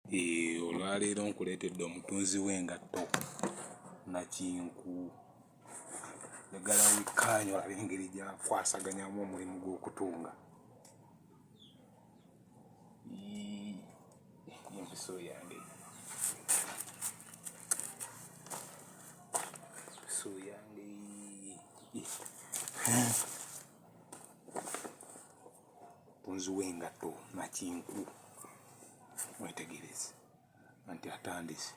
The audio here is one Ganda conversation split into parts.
Olwaleero nkuleetedde omutunzi w'engatto nakinku. Njagala wekkaanye olabe engeri gy'akwasaganyamu omulimu gw'okutunga. Empiso yange omutunzi w'engatto nakinku, mwetegereze nti atandise.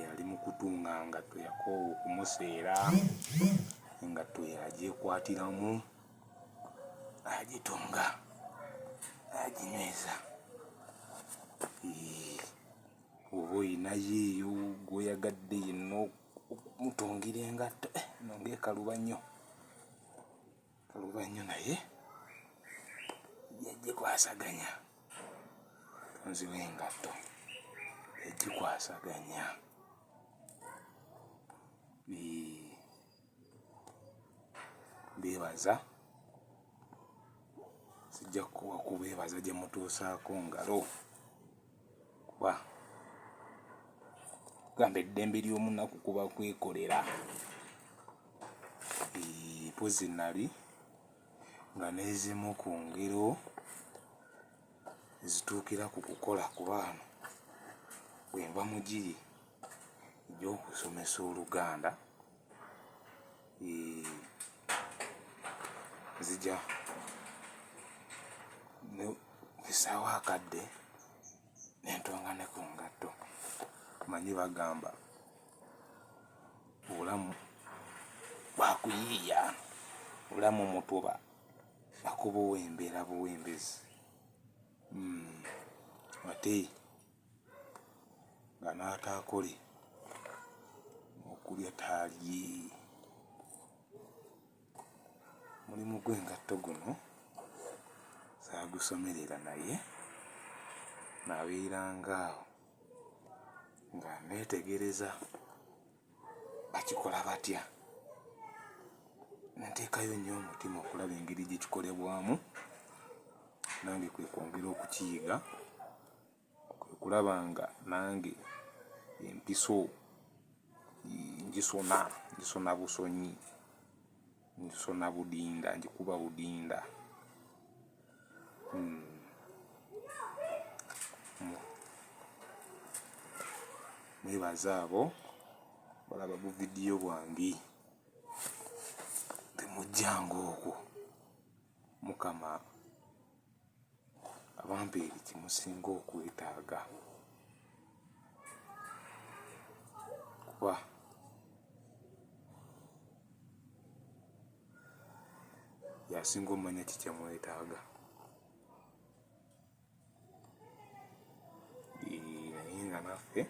Ali mu kutunga ngatto, yakoowa okumuseera, engatto yagyekwatiramu, agitunga, aginyweza. Oba oyinayo eyo gw'oyagadde yenna okumutungira engatto, nno ng'ekaluba nnyo, kaluba nnyo naye yagikwasaganya. Omutunzi w'engatto yagikwasaganya. Beebaza, sijja kubeebaza gye mutuusaako ngalo, kuba gamba eddembe ly'omunaku kuba kwekolera. Mpozzi nali nga n'ezimu ku ngero ezituukira ku kukola, kuba wano bwe nva mu giri egy'okusomesa Oluganda, nzija kisaawo akadde ne ntonga ne ku ngatto. Manyi bagamba obulamu bwakuyiiya, obulamu mutuba akuba ow'embeera buwembezi. Ate nga n'ataakole okulya taalye. Omulimu gw'engatto guno saagusomerera, naye nabeerangaawo nga neetegereza bakikola batya. Nteekayo nnyo omutima okulaba engeri gye kikolebwamu, nange kwe kwongera okukiyiga, kwe kulaba nga nange empiso ngisona busonyi, ngisona budinda, ngikuba budinda. Mwebaze abo balaba buvidiyo bwange temujjanga okwo. Mukama abampeere kye musinga okwetaaga, kuba yasinga omanya ki kye mwetaaga. Naye nga naffe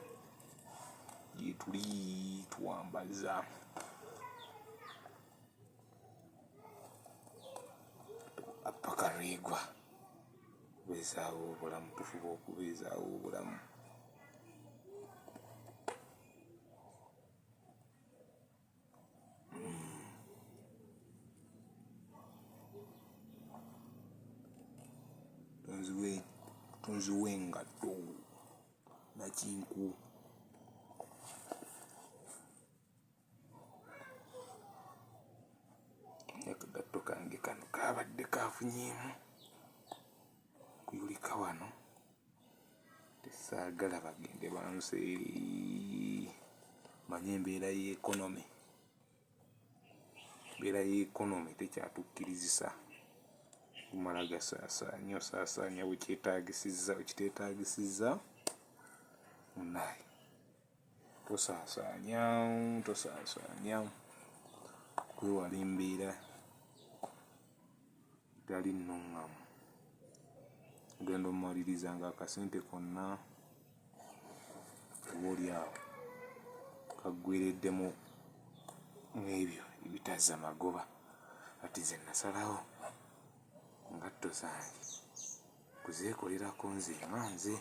gye tuli tuwambaza. Paka lwegwa kubeezaawo obulamu, tufuba okubeezaawo obulamu. Omutunzi w'engatto nakinku. Akagatto kange kano kaabadde kafunyeemu kuyulika wano, tesaagala bagende banseere. Manye embeera y'ekonomi, embeera y'ekonomi tekyatukirizisa kumala gasaasaanya, osaasaanya wekyetaagisizza, wekiteetaagisizza munnaaye tosaasaanya, kwewala embeera etali nnuŋŋamu. Ogenda omaliriza nga akasente konna oba oli awo kaggweereddemu ebyo ebitazza magoba. Kati nze nasalawo ngatto zange kuzeekolerako nze nga nze.